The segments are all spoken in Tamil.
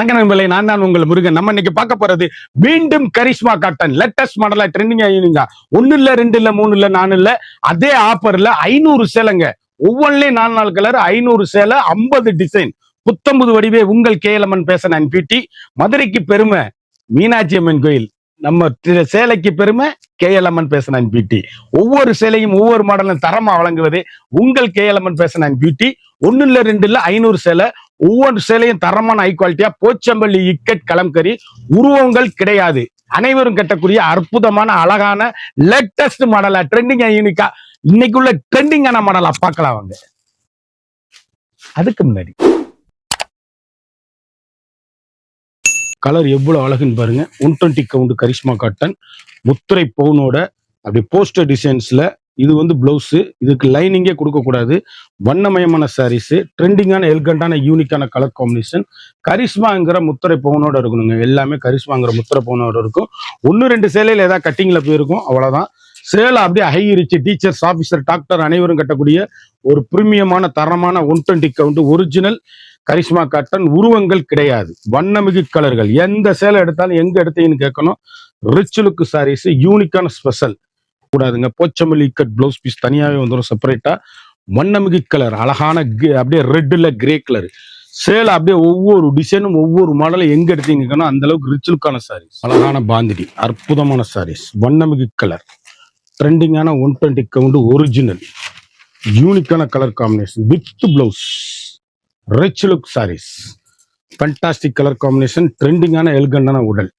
வணக்கம் நண்பர்களே, நான் தான் உங்கள் முருகன். நம்ம இன்னைக்கு பார்க்க போறது மீண்டும் கரிஷ்மா காட்டன் லேட்டஸ்ட் மாடலா ட்ரெண்டிங் ஆகிருங்க. 1 இல்ல 2 இல்ல 3 இல்ல 4 இல்ல, அதே ஆஃபர்ல 500 சேலைங்க. ஒவ்வொன்றிலையும் 4 கலர், 500 சேலை, 50 டிசைன், புத்தம்புது வடிவே. உங்கள் கேஎல்எம்என் பேச நான் பிடி. மதுரைக்கு பெருமை மீனாட்சி அம்மன் கோயில், நம்ம சேலைக்கு பெருமை கேஎல்எம்என் பேச நான் பிடி. ஒவ்வொரு சேலையும் ஒவ்வொரு மாடலும் தரமா வழங்குவது உங்கள் கேஎல்எம்என் பேச நான் பிடி. 1 இல்ல 2 இல்ல 500 சேலை, ஒவ்வொரு சேலையும் தரமான ஹை குவாலிட்டியா, போச்சம்பள்ளி இக்கட் கலம்கரி, உருவங்கள் கிடையாது. அனைவரும் கட்டக்கூடிய அற்புதமான அழகான லேட்டஸ்ட் மாடலா ட்ரெண்டிங் யூனிக்கா இன்னைக்குள்ள ட்ரெண்டிங்கான மாடலா பார்க்கலாம் வாங்க. அதுக்கு முன்னாடி கலர் எவ்வளவு அழகுன்னு பாருங்க. 120 கவுண்ட் கரிஷ்மா காட்டன் முத்திரை பவுனோட அப்படி போஸ்டர் டிசைன்ஸ்ல. இது வந்து பிளவுஸ், இதுக்கு லைனிங்கே கொடுக்க கூடாது. வண்ணமயமான சாரீஸ், ட்ரெண்டிங்கான எல்கண்டான யூனிக்கான கலர் காம்பினேஷன். கரிஷ்மாங்கிற முத்திரை பவுனோட இருக்கணுங்க. எல்லாமே கரிஷ்மாங்கிற முத்திரை பவுனோட இருக்கும். 1-2 சேலையில ஏதாவது கட்டிங்ல போயிருக்கும், அவ்வளவுதான். சேலை அப்படியே high rich teachers, officer, doctor அனைவரும் கட்டக்கூடிய ஒரு பிரீமியமான தரமான 120 கவுண்ட் ஒரிஜினல் கரிஷ்மா காட்டன். உருவங்கள் கிடையாது, வண்ணமிகு கலர்கள். எந்த சேலை எடுத்தாலும் எங்க எடுத்தீங்கன்னு கேட்கணும். ரிச் லுக் சாரீஸ், யூனிக்கான ஸ்பெஷல் கூடாதுங்க. போச்சம்பள்ளி இக்கட் பிளவுஸ் பீஸ் தனியாவே வந்துடும் செப்பரேட்டா. வண்ணமிகு கலர், அழகான அப்படியே ரெட்ல கிரே கலர். சேலை அப்படியே ஒவ்வொரு டிசைனும் ஒவ்வொரு மாடலும் எங்க எடுத்தீங்கன்னா அந்த அளவுக்கு ரிச் லுக்கான சாரீஸ். அழகான பாந்தினி, அற்புதமான சாரீஸ், வண்ணமிகு கலர், ட்ரெண்டிங்கான 120 கவுண்ட் ஒரிஜினல் யூனிக்கான colour combination with blouse. Rich look saris, fantastic colour combination, ட்ரெண்டிங்கான எல்கண்டான உடல்,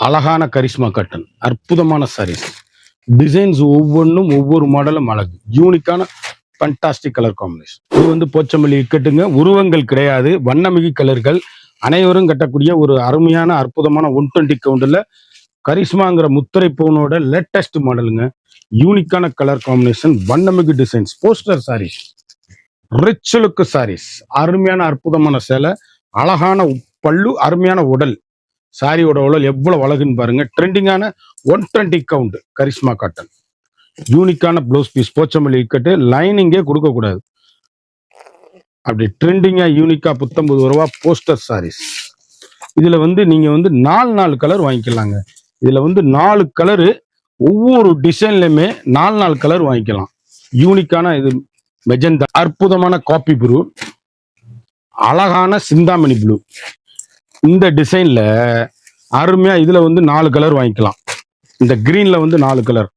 அழகான கரிஷ்மா காட்டன், அற்புதமான சாரீஸ். டிசைன்ஸ் ஒவ்வொன்றும் ஒவ்வொரு மாடலும் அழகு, யூனிக்கான ஃபண்டாஸ்டிக் கலர் காம்பினேஷன். இது வந்து போச்சம்பள்ளி இக்கட்டுங்க. உருவங்கள் கிடையாது, வண்ணமிகு கலர்கள். அனைவரும் கட்டக்கூடிய ஒரு அருமையான அற்புதமான 120 கவுண்டில் கரிஷ்மாங்கிற முத்திரை பவுனோட லேட்டஸ்ட் மாடலுங்க. யூனிக்கான கலர் காம்பினேஷன், வண்ணமிகு designs, poster saris, rich look saris. அருமையான அற்புதமான சேலை, அழகான பல்லு, அருமையான உடல். சாரியோட உடல் எவ்வளவு அழகுன்னு பாருங்க. ட்ரெண்டிங்கான 120 கவுண்ட் கரிஷ்மா காட்டன், யூனிக்கான பிளவுஸ் பீஸ், போச்சம்பள்ளி இக்கட்டு. லைனிங்கே கொடுக்க கூடாது. அப்படி ட்ரெண்டிங்கா யூனிக்கா புத்தம்பது ரூபா போஸ்டர் சாரீஸ். இதுல வந்து நீங்க வந்து 4 கலர் வாங்கிக்கலாங்க. இதுல வந்து 4 கலரு, ஒவ்வொரு டிசைன்லயுமே 4 கலர் வாங்கிக்கலாம். யூனிக்கான இது மெஜந்தா, அற்புதமான காப்பி ப்ளூ, அழகான சிந்தாமணி ப்ளூ. இந்த டிசைன்ல அருமையா இதுல வந்து 4 கலர் வாங்கிக்கலாம். இந்த கிரீன்ல வந்து 4 கலர்,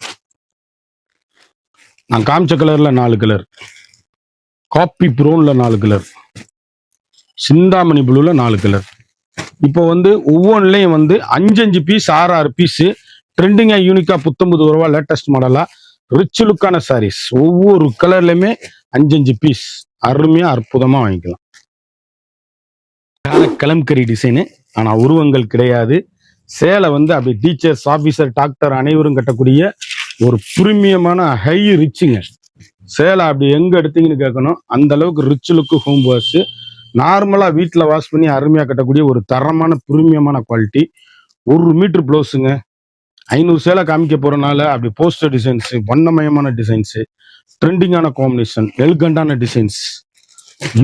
நான் காமிச்ச கலர்ல 4 கலர், காப்பி ப்ரௌன்ல 4 கலர், சிந்தாமணி ப்ளூல 4 கலர். இப்போ வந்து ஒவ்வொன்றுலையும் வந்து 5 பீஸ், 6 பீஸ். ட்ரெண்டிங்கா யூனிக்கா புத்தம்பது ரூபா லேட்டஸ்ட் மாடலா ரிச் லுக்கான சாரீஸ். ஒவ்வொரு கலர்லயுமே 5 பீஸ். அருமையா அற்புதமா வாங்கிக்கலாம். கலம்கரி டிசைனு, ஆனா உருவங்கள் கிடையாது. சேலை வந்து அப்படி டீச்சர்ஸ், ஆபீசர், டாக்டர் அனைவரும் கட்டக்கூடிய ஒரு பிரீமியமான ஹை ரிச்சுங்க. சேலை அப்படி எங்க எடுத்தீங்கன்னு கேட்கணும், அந்த அளவுக்கு ரிச் லுக்கு ஹோம் வாஷ். நார்மலா வீட்டில் வாஷ் பண்ணி அருமையா கட்டக்கூடிய ஒரு தரமான பிரீமியமான குவாலிட்டி. 1 மீட்டர் பிளவுஸுங்க. 500 சேலை காமிக்க போறனால அப்படி போஸ்டர் டிசைன்ஸ், வண்ணமயமான டிசைன்ஸ், ட்ரெண்டிங்கான காம்பினேஷன், எல்கண்டான டிசைன்ஸ்,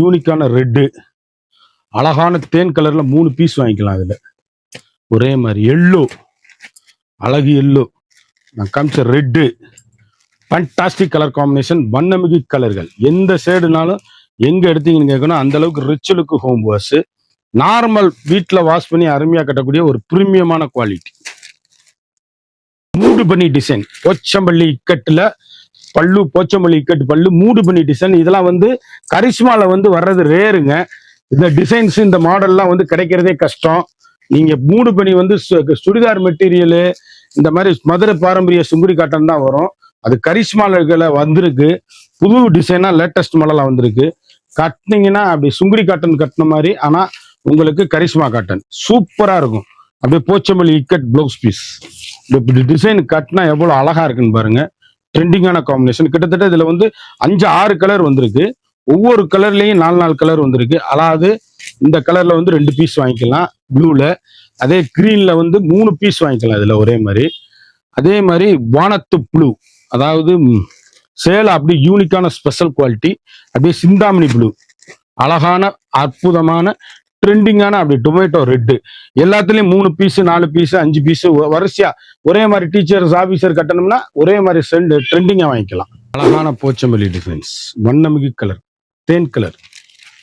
யூனிக்கான ரெட்டு, அழகான தேன் கலர்ல 3 பீஸ் வாங்கிக்கலாம். அதுல ஒரே மாதிரி எல்லோ, அழகு எல்லோ, நான் காமிச்ச ரெட்டு, ஃபண்டாஸ்டிக் கலர் காம்பினேஷன், வண்ணமிகு கலர்கள். எந்த ஷேடுனாலும் எங்க எடுத்தீங்கன்னு கேட்கணும், அந்த அளவுக்கு ரிச் லுக்கு ஹோம் வாஷ். நார்மல் வீட்டில் வாஷ் பண்ணி அருமையா கட்டக்கூடிய ஒரு பிரீமியமான குவாலிட்டி. மூடு பண்ணி டிசைன், போச்சம்பள்ளி இக்கட்டுல பல்லு, போச்சம்பள்ளி இக்கட்டு பல்லு, மூடு பண்ணி டிசைன். இதெல்லாம் வந்து கரிஷ்மால வந்து வர்றது ரேருங்க. இந்த டிசைன்ஸ், இந்த மாடல்லாம் வந்து கிடைக்கிறதே கஷ்டம். நீங்க மூடு பண்ணி வந்து சுடிதார் மெட்டீரியலு, இந்த மாதிரி மதுரை பாரம்பரிய சுங்குடி காட்டன் தான் வரும். அது கரிஷ்மால வந்திருக்கு, புது டிசைனா லேட்டஸ்ட் மாடலா வந்திருக்கு. கட்டினீங்கன்னா அப்படி சுங்குடி காட்டன் கட்டின மாதிரி, ஆனா உங்களுக்கு கரிஷ்மா காட்டன் சூப்பரா இருக்கும். அப்படியே Pochampally ikat blouse piece. Design கட்டினா எவ்வளவு அழகா இருக்குன்னு பாருங்க. ட்ரெண்டிங்கான காம்பினேஷன். கிட்டத்தட்ட இதுல வந்து 5-6 கலர் வந்திருக்கு. ஒவ்வொரு கலர்லயும் 4 கலர் வந்திருக்கு. அதாவது இந்த கலர்ல வந்து 2 பீஸ் வாங்கிக்கலாம் ப்ளூல. அதே கிரீன்ல வந்து 3 பீஸ் வாங்கிக்கலாம் இதுல ஒரே மாதிரி. அதே மாதிரி வானத்து ப்ளூ, அதாவது சேலை அப்படி யூனிக்கான ஸ்பெஷல் குவாலிட்டி. அப்படியே சிந்தாமணி ப்ளூ, அழகான அற்புதமான ட்ரெண்டிங்கான அப்படி டொமேட்டோ ரெட்டு எல்லாத்துலயும் 3 பீஸ் 4 பீஸ் 5 பீஸ் வரிசையா ஒரே மாதிரி டீச்சர்ஸ் ஆபீசர் கட்டணும்னா ஒரே மாதிரி ட்ரெண்டிங்கா வாங்கிக்கலாம். அழகான போச்சம்பள்ளி டிசைன்ஸ், வண்ணமிகு கலர், தேன் கலர்,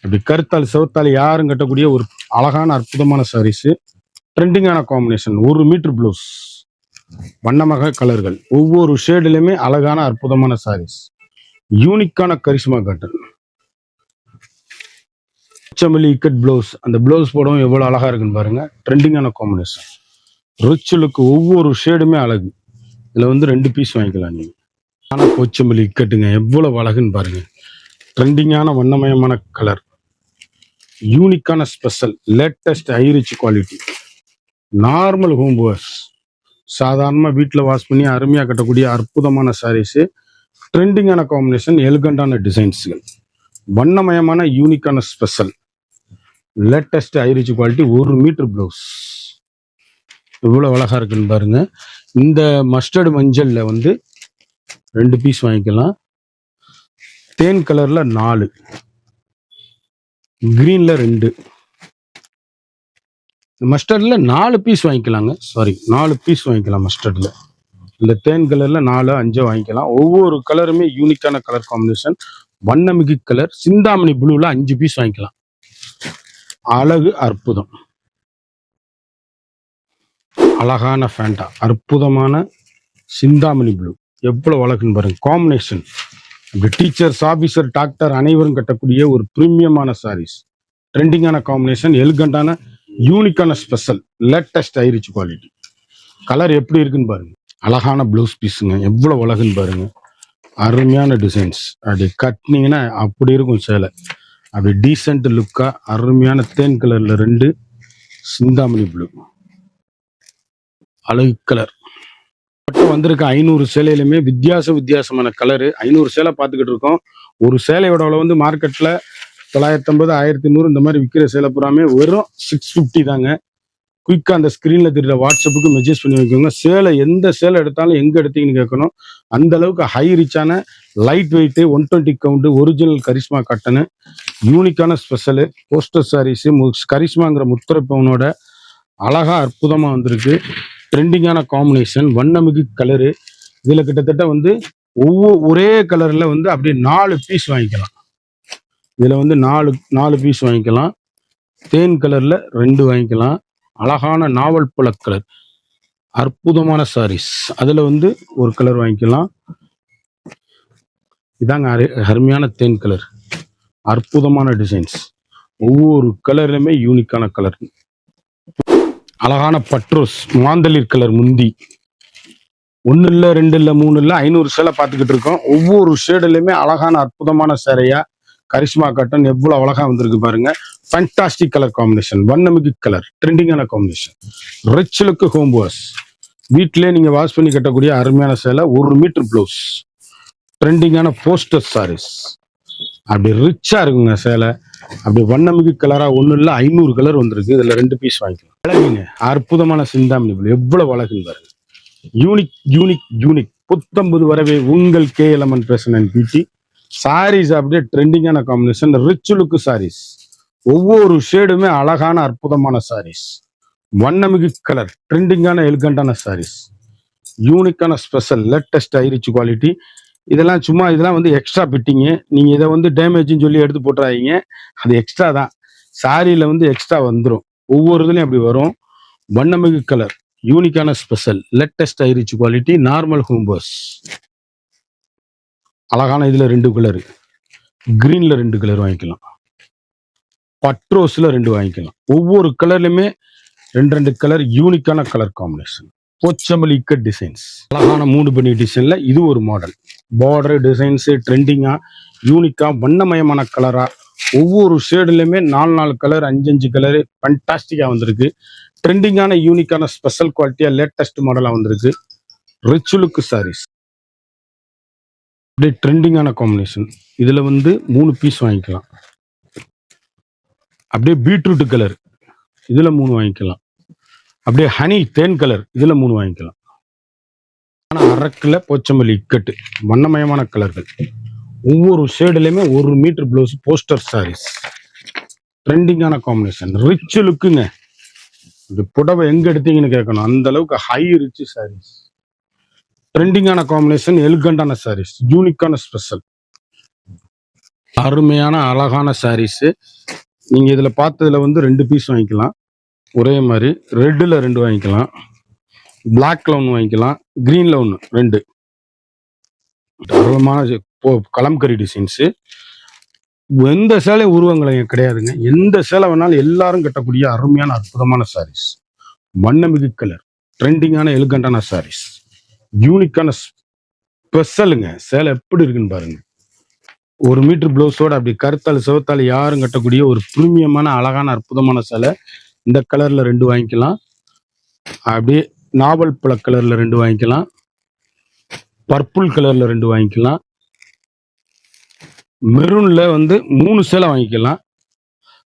அப்படி கருத்தால் சிவத்தால் யாரும் கட்டக்கூடிய ஒரு அழகான அற்புதமான சாரீஸ். ட்ரெண்டிங்கான காம்பினேஷன், 1 மீட்டர் ப்ளவுஸ், வண்ணமக கலர்கள், ஒவ்வொரு ஷேடுலையுமே அழகான அற்புதமான சாரீஸ். யூனிக்கான கரிஷ்மா காட்டன் போச்சம்பள்ளி இக்கட் பிளவுஸ், அந்த பிளவுஸ் போடவும் எவ்வளவு அழகா இருக்குன்னு பாருங்க. ட்ரெண்டிங்கான காம்பினேஷன், ரிச் லுக், ஒவ்வொரு ஷேடுமே அழகு. இதுல வந்து 2 பீஸ் வாங்கிக்கலாம் நீங்க. ஆனா போச்சம்பள்ளி இக்கட்டுங்க எவ்வளவு அழகுன்னு பாருங்க. ட்ரெண்டிங்கான வண்ணமயமான கலர், யூனிக்கான special, latest high rich quality. Normal home wash, சாதாரணமாக வீட்டில் வாஷ் பண்ணி அருமையாக கட்டக்கூடிய அற்புதமான சாரீஸு. ட்ரெண்டிங்கான காம்பினேஷன், எலிகண்டான டிசைன்ஸுகள், வண்ணமயமான யூனிக்கான special, latest high rich quality, 1 metre blouse. இவ்வளோ அழகா இருக்குன்னு பாருங்க. இந்த மஸ்டர்டு மஞ்சள்ல வந்து 2 பீஸ் வாங்கிக்கலாம். தேன் கலர்ல 4, கிரீன்ல 2, மஸ்டர்ட்ல 4 பீஸ் வாங்கிக்கலாங்க. சாரி, 4 பீஸ் வாங்கிக்கலாம் மஸ்டர்ட்ல. இந்த தேன் கலர்ல 4 5 வாங்கிக்கலாம். ஒவ்வொரு கலருமே யூனிக்கான கலர் காம்பினேஷன், வண்ணமிகு கலர். சிந்தாமணி ப்ளூல 5 பீஸ் வாங்கிக்கலாம். அழகு அற்புதம், அழகான ஃபேண்டா, அற்புதமான சிந்தாமணி ப்ளூ, எவ்வளவு அழகுன்னு பாருங்க. காம்பினேஷன் இப்படி டீச்சர்ஸ் ஆபீசர் டாக்டர் அனைவரும் கட்டக்கூடிய ஒரு பிரீமியமான சாரீஸ். ட்ரெண்டிங்கான காம்பினேஷன், எலிகண்டான யூனிக்கான special, latest high rich quality. Colour எப்படி இருக்குன்னு பாருங்க. அழகான ப்ளவுஸ் பீஸுங்க, எவ்வளவு அழகுன்னு பாருங்க. அருமையான டிசைன்ஸ், அப்படி கட்டினீங்கன்னா அப்படி இருக்கும் சேலை. அப்படி டீசென்ட் லுக்கா அருமையான தேன் கலர்ல 2, சிந்தாமணி ப்ளூ, அழகு கலர். மட்டும் வந்திருக்க 500 சேலையிலுமே வித்தியாசமான கலரு. 500 சேலை பார்த்துக்கிட்டு இருக்கோம். ஒரு சேலையோட அளவு வந்து மார்க்கெட்ல 950 1100 இந்த மாதிரி விற்கிற சேலை புறாமே வெறும் 650 தாங்க. குயிக்கா அந்த ஸ்கிரீன்ல தெரியுற வாட்ஸ்அப்புக்கு மெசேஜ் பண்ணி வைக்கோங்க. சேலை எந்த சேலை எடுத்தாலும் எங்க எடுத்தீங்கன்னு கேட்கணும். அந்த அளவுக்கு ஹை ரிச்சான light weight 120 count original Karishma cotton, யூனிக்கான ஸ்பெஷலு, போஸ்டர் சாரீஸ், கரிஷ்மாங்கிற முத்திரை பவுனோட அழகா அற்புதமா வந்திருக்கு. ட்ரெண்டிங்கான காம்பினேஷன், வண்ணமிகு கலரு. இதுல கிட்டத்தட்ட வந்து ஒரே கலர்ல வந்து அப்படியே 4 பீஸ் வாங்கிக்கலாம். இதுல வந்து 4 பீஸ் வாங்கிக்கலாம். தேன் கலர்ல 2 வாங்கிக்கலாம். அழகான நாவல் பழ கலர், அற்புதமான சாரீஸ். அதுல வந்து ஒரு கலர் வாங்கிக்கலாம். இதாங்க அருமையான தேன் கலர், அற்புதமான டிசைன்ஸ், ஒவ்வொரு கலர்லுமே யூனிக்கான கலர். அழகான பட்ரோஸ் மாந்தளிர் கலர் முந்தி, 1 இல்ல 2 இல்ல 3 இல்ல 500 சேலை பார்த்துக்கிட்டு இருக்கோம். ஒவ்வொரு ஷேடுலையுமே அழகான அற்புதமான சேலையா கரிஷ்மா காட்டன் எவ்வளவு அழகா வந்திருக்கு பாருங்க. ஃபேண்டாஸ்டிக் கலர் காம்பினேஷன், வண்ணமிகு கலர், ட்ரெண்டிங்கான combination, rich look home wash. வீட்டிலே நீங்க வாஷ் பண்ணி கட்டக்கூடிய அருமையான சேலை, 1 மீட்டர் ப்ளவுஸ், ட்ரெண்டிங்கான போஸ்டர் சாரீஸ். அப்படி ரிச்சா இருக்குங்க சேலை. அப்படி வண்ணமிகு கலரா 1 இல்ல 500 கலர் வந்திருக்கு. இதுல 2 பீஸ் வாங்கிக்கலாம். அழகுங்க, அற்புதமான சிந்தாமணி ப்ளூ, எவ்வளவு அழகுன்னு பாருங்க. Unique unique unique. புத்தம்பது வரவே உங்கள் KLMN fashion and beauty. Saris அப்படியே ட்ரெண்டிங்கான காம்பினேஷன், ரிச் லுக் சாரீஸ். ஒவ்வொரு ஷேடுமே அழகான அற்புதமான சாரீஸ், வண்ணமிகு கலர், ட்ரெண்டிங்கான எலிகண்டான சாரீஸ், யூனிக்கான special, latest high rich quality. இதெல்லாம் வந்து எக்ஸ்ட்ரா பிட்டிங்கு. நீங்க இதை வந்து டேமேஜ்னு சொல்லி எடுத்து போட்டுறாதீங்க. அது எக்ஸ்ட்ரா தான். சாரியில வந்து எக்ஸ்ட்ரா வந்துடும். ஒவ்வொரு இதுலயும் அப்படி வரும். வண்ணமிகு கலர், யூனிக்கான special, latest high rich quality, normal home wash. அழகான இதுல 2 கலர், கிரீன்ல 2 கலர் வாங்கிக்கலாம். பட்ரோஸ்ல 2 வாங்கிக்கலாம். ஒவ்வொரு கலர்லயுமே 2 கலர், யூனிக்கான colour combination. Pochampalli ikat designs, அழகான 3 பண்ணி டிசைன்ல இது ஒரு மாடல். பார்டர் டிசைன்ஸ் ட்ரெண்டிங்கா யூனிக்கா வண்ணமயமான கலரா, ஒவ்வொரு ஷேடுலையுமே 4 கலர் 5 கலர் ஃபண்டாஸ்டிக்கா வந்திருக்கு. ட்ரெண்டிங்கான யூனிக்கான ஸ்பெஷல் குவாலிட்டியா லேட்டஸ்ட் மாடலா வந்திருக்கு. ரிச் லுக் சாரீஸ், அப்படியே ட்ரெண்டிங்கான காம்பினேஷன். இதுல வந்து 3 பீஸ் வாங்கிக்கலாம். அப்படியே பீட்ரூட் கலர், இதுல 3 வாங்கிக்கலாம். அப்படியே ஹனி தேன் கலர், இதுல 3 வாங்கிக்கலாம். ஆனா அரக்குல போச்சம்பள்ளி இக்கட்டு, வண்ணமயமான கலர்கள். ஒவ்வொரு ஷேடுலையுமே 1 மீட்டர் ப்ளவுஸ், போஸ்டர் சாரீஸ். ட்ரெண்டிங்கான காம்பினேஷன், ரிச் லுக்குங்க. இந்த புடவை எங்க எடுத்தீங்கன்னு கேட்கணும், அந்த அளவுக்கு ஹை ரிச் சாரீஸ். ட்ரெண்டிங்கான காம்பினேஷன், எலிகண்டான சாரீஸ், யூனிக்கான ஸ்பெஷல், அருமையான அழகான சாரீஸ். நீங்க இதுல பார்த்ததுல வந்து 2 பீஸ் வாங்கிக்கலாம் ஒரே மாதிரி. ரெட்ல 2 வாங்கிக்கலாம், பிளாக்ல 1 வாங்கிக்கலாம், கிரீன்ல 1, 2 அருமையான கலம்கரி டிசைன்ஸ். எந்த சேலை உருவங்களை கிடையாதுங்க, எந்த சேலை வேணாலும் எல்லாரும் கட்டக்கூடிய அருமையான அற்புதமான சாரீஸ். வண்ணமிகு கலர், ட்ரெண்டிங்கான எலிகண்டான சாரீஸ், யூனிக்கான ஸ்பெஷலுங்க. சேலை எப்படி இருக்குன்னு பாருங்க. 1 மீட்டர் பிளவுஸோட அப்படி கருத்தாள் சிவத்தாள் யாரும் கட்டக்கூடிய ஒரு பிரீமியமான அழகான அற்புதமான சேலை. இந்த கலர்ல 2 வாங்கிக்கலாம், அப்படியே நாவல் பழ கலர்ல 2 வாங்கிக்கலாம், பர்பிள் கலர்ல 2 வாங்கிக்கலாம், மெரூன்ல வந்து 3 சேலை வாங்கிக்கலாம்,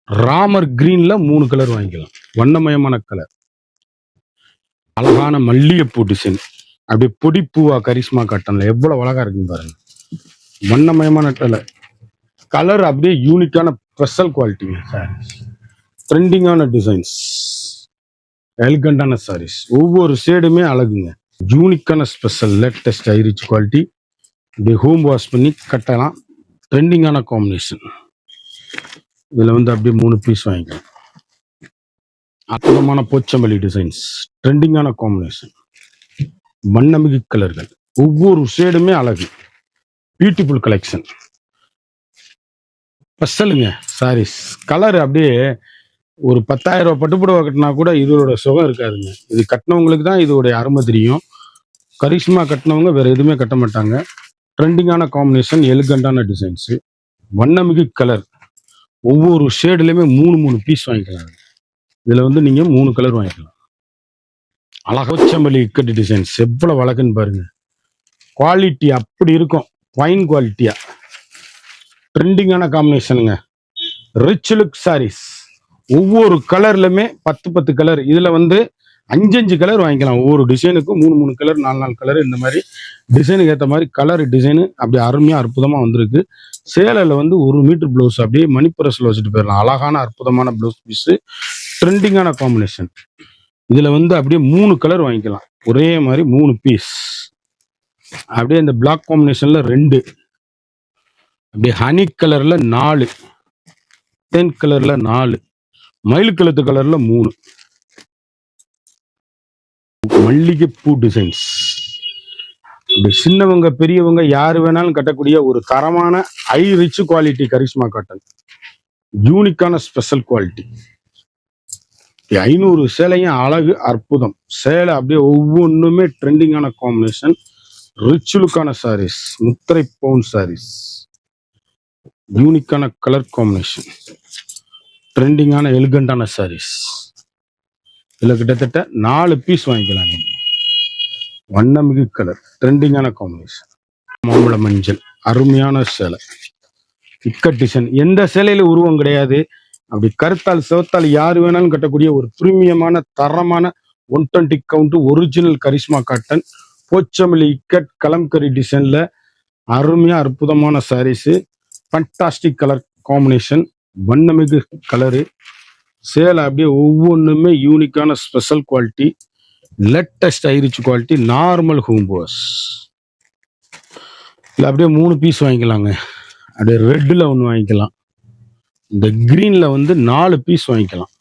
ராமர் கிரீன்ல 3 கலர் வாங்கிக்கலாம். வண்ணமயமான கலர், அழகான மல்லிகைப்பூ டிசைன், அப்படியே பொடி பூவா கரிஷ்மா காட்டன்ல எவ்வளவு அழகா இருக்குன்னு பாருங்க. வண்ணமயமான கலர், அப்படியே யூனிக்கான ஸ்பெஷல் குவாலிட்டிங்க சாரீஸ். ட்ரெண்டிங்கான டிசைன்ஸ், எலிகண்டான சாரீஸ், ஒவ்வொரு ஷேடுமே அழகுங்க. யூனிக்கான ஸ்பெஷல் லேட்டஸ்ட் ஐரிச் குவாலிட்டி. இப்படி ஹோம் வாஷ் பண்ணி கட்டலாம். ட்ரெண்டிங்கான காம்பினேஷன். இதுல வந்து அப்படியே 3 பீஸ் வாங்கிக்கலாம். அற்புதமான போச்சம்பள்ளி டிசைன்ஸ், ட்ரெண்டிங்கான காம்பினேஷன், வண்ணமிகு கலர்கள், ஒவ்வொரு ஷேடுமே அழகு. பியூட்டிஃபுல் கலெக்ஷன், ஸ்பெஷலுங்க சாரீஸ். கலர் அப்படியே ஒரு 10,000 ரூபாய் பட்டுப்புடவை கட்டினா கூட இதோட சுகம் இருக்காதுங்க. இது கட்டினவங்களுக்கு தான் இதோடைய அருமை தெரியும். கரிஷ்மா கட்டினவங்க வேற எதுவுமே கட்ட மாட்டாங்க. ட்ரெண்டிங்கான காம்பினேஷன், எலிகண்டான டிசைன்ஸ், வண்ணமிகு கலர், ஒவ்வொரு ஷேடுலையுமே 3 பீஸ் வாங்கிக்கலாம். இதுல வந்து நீங்க 3 கலர் வாங்கிக்கலாம். அழகச்சம்பள்ளி இக்கட்டு டிசைன்ஸ் எவ்வளவு அழகுன்னு பாருங்க. குவாலிட்டி அப்படி இருக்கும், ஃபைன் குவாலிட்டியா. ட்ரெண்டிங்கான காம்பினேஷனுங்க, ரிச் லுக் சாரீஸ். ஒவ்வொரு கலர்லுமே 10 கலர். இதுல வந்து 5 கலர் வாங்கிக்கலாம். ஒவ்வொரு டிசைனுக்கும் 3 கலர், 4 கலர், இந்த மாதிரி டிசைனுக்கு ஏற்ற மாதிரி கலர் டிசைனு அப்படி அருமையா அற்புதமா வந்திருக்கு. சேலையில வந்து 1 மீட்டர் பிளவுஸ் அப்படியே மணிப்புரஸ்ல வச்சுட்டு போயிடலாம். அழகான அற்புதமான பிளவுஸ் பீஸ், ட்ரெண்டிங்கான காம்பினேஷன். இதுல வந்து அப்படியே 3 கலர் வாங்கிக்கலாம், ஒரே மாதிரி 3 பீஸ். அப்படியே இந்த பிளாக் காம்பினேஷன்ல 2, அப்படியே ஹனி கலர்ல 4, தேன் கலர்ல 4, மயில் கழுத்து கலர்ல 3, மல்லிகைப்பூ டிசைன்ஸ். அப்படி சின்னவங்க பெரியவங்க யாரு வேணாலும் கட்டக்கூடிய ஒரு தரமான high rich quality Karishma cotton. யூனிக்கான ஸ்பெஷல் குவாலிட்டி. 500 சேலையும் அழகு அற்புதம். சேலை அப்படியே ஒவ்வொன்றுமே ட்ரெண்டிங்கான காம்பினேஷன், ரிச் லுக்கான சாரீஸ், முத்திரை பவுன் சாரீஸ், யூனிக்கான கலர் காம்பினேஷன், ட்ரெண்டிங்கான எலிகண்டான சாரீஸ். இதுல கிட்டத்தட்ட 4 பீஸ் வாங்கிக்கலாம். வண்ணமிகு கலர், ட்ரெண்டிங்கான காம்பினேஷன், மாம்பழ மஞ்சள், அருமையான சேலை, இக்கட் டிசைன். எந்த சேலையில உருவம் கிடையாது. அப்படி கருத்தால் சிவத்தால் யாரு வேணாலும் கட்டக்கூடிய ஒரு பிரீமியமான தரமான 120 count original Karishma cotton Pochampally ikat Kalamkari டிசைன்ல அருமையா அற்புதமான சாரீஸ். ஃபண்டாஸ்டிக் கலர் காம்பினேஷன், வண்ணமிகு கலரு. சேலை அப்படியே ஒவ்வொன்றுமே யூனிக்கான special quality, latest high rich quality, normal home wash. இல்லை அப்படியே 3 பீஸ் வாங்கிக்கலாங்க. அப்படியே ரெட்டில் 1 வாங்கிக்கலாம், இந்த கிரீன்ல வந்து 4 பீஸ் வாங்கிக்கலாம்.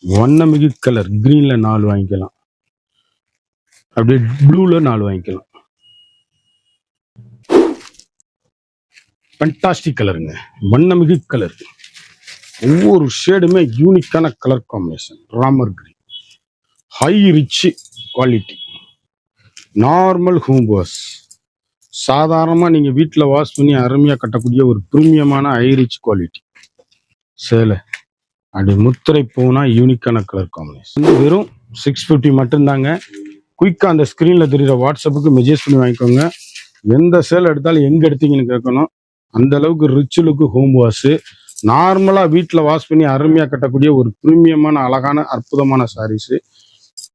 வண்ணமிகு கலர் கிரீன்ல 4 வாங்கிக்கலாம், அப்படியே ப்ளூல 4 வாங்கிக்கலாம். ஃபண்டாஸ்டிக் கலருங்க, வண்ணமிகு கலர், ஒவ்வொரு ஷேடுமே யூனிக்கான colour combination. Ramar green, high rich quality, normal home wash. சாதாரணமாக நீங்கள் வீட்டில் வாஷ் பண்ணி அருமையாக கட்டக்கூடிய ஒரு பிரீமியமான ஹை ரிச் குவாலிட்டி சேலை. அப்படி முத்திரை போனா யூனிக்கான கலர் காம்பினேஷன். வெறும் 650 மட்டும்தாங்க. குயிக்காக அந்த ஸ்க்ரீனில் தெரியுற வாட்ஸ்அப்புக்கு மெசேஜ் பண்ணி வாங்கிக்கோங்க. எந்த சேலை எடுத்தாலும் எங்கே எடுத்தீங்கன்னு கேட்கணும். அந்த அளவுக்கு ரிச் லுக்கு ஹோம் வாஷு. நார்மலாக வீட்டில் வாஷ் பண்ணி அருமையாக கட்டக்கூடிய ஒரு ப்ரீமியமான அழகான அற்புதமான சாரீஸு.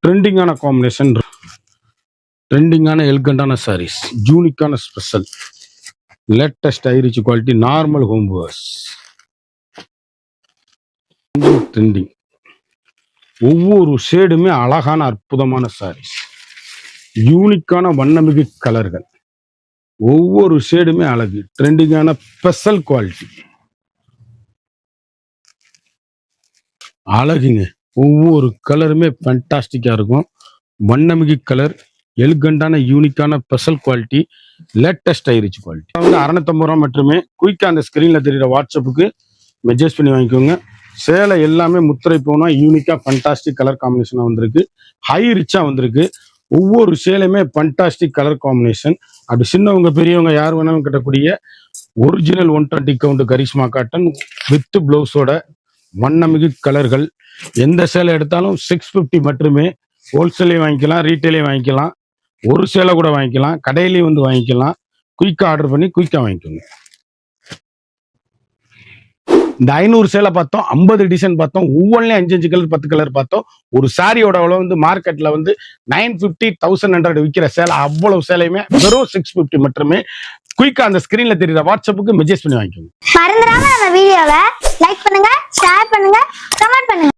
ட்ரெண்டிங்கான காம்பினேஷன், ட்ரெண்டிங்கான எலிகண்டான சாரீஸ், யூனிக்கான special, latest high rich quality, normal home wash. Trending. ஒவ்வொரு ஷேடுமே அழகான அற்புதமான சாரீஸ், யூனிக்கான வண்ணமிகு கலர்கள், ஒவ்வொரு ஷேடுமே அழகு, ட்ரெண்டிங்கான ஸ்பெஷல் குவாலிட்டி, அழகுங்க. ஒவ்வொரு கலருமே ஃபேண்டாஸ்டிக்கா இருக்கும். வண்ணமிகு கலர், எலிகண்டான யூனிக்கான special quality, latest high rich quality. வந்து 650 ரூபா மட்டுமே. குயிக்கா அந்த ஸ்கிரீன்ல தெரியுற வாட்ஸ்அப்புக்கு மெசேஜ் பண்ணி வாங்கிக்கோங்க. சேலை எல்லாமே முத்திரை போனா யூனிக்கா ஃபேண்டாஸ்டிக் கலர் காம்பினேஷனா வந்திருக்கு. ஹை ரிச்சா வந்திருக்கு. ஒவ்வொரு சேலையுமே ஃபேண்டாஸ்டிக் கலர் காம்பினேஷன். அப்படி சின்னவங்க பெரியவங்க யார் வேணாலும் கட்டக்கூடிய original 120 count Karishma cotton with பிளவுஸோட வண்ணமிகு கலர்கள். எந்த சேலை எடுத்தாலும் 650 மட்டுமே. ஹோல்சேலையும் வாங்கிக்கலாம், ரீட்டைலையும் வாங்கிக்கலாம், ஒரு சேலை கூட வாங்கிக்கலாம், கடையிலையும் வந்து வாங்கிக்கலாம். குயிக்கா ஆர்டர் பண்ணி குயிக்கா வாங்கிக்கோங்க. இந்த 500 சேலை பார்த்தோம், 50 டிசைன் பார்த்தோம், ஒவ்வொன்றிலையும் 5 கலர் 10 கலர் பார்த்தோம். ஒரு சாரியோட அளவு வந்து மார்க்கெட்ல வந்து 950 1100 விற்கிற சேலை, அவ்வளவு சேலையுமே வெறும் 650 மட்டுமே. குயிக்கா அந்த ஸ்கிரீன்ல தெரியுற வாட்ஸ்அப்புக்கு மெசேஜ் பண்ணி வாங்கிக்கோங்க. மறந்துடாம நம்ம வீடியோவை லைக் பண்ணுங்க, ஷேர் பண்ணுங்க, கமெண்ட் பண்ணுங்க.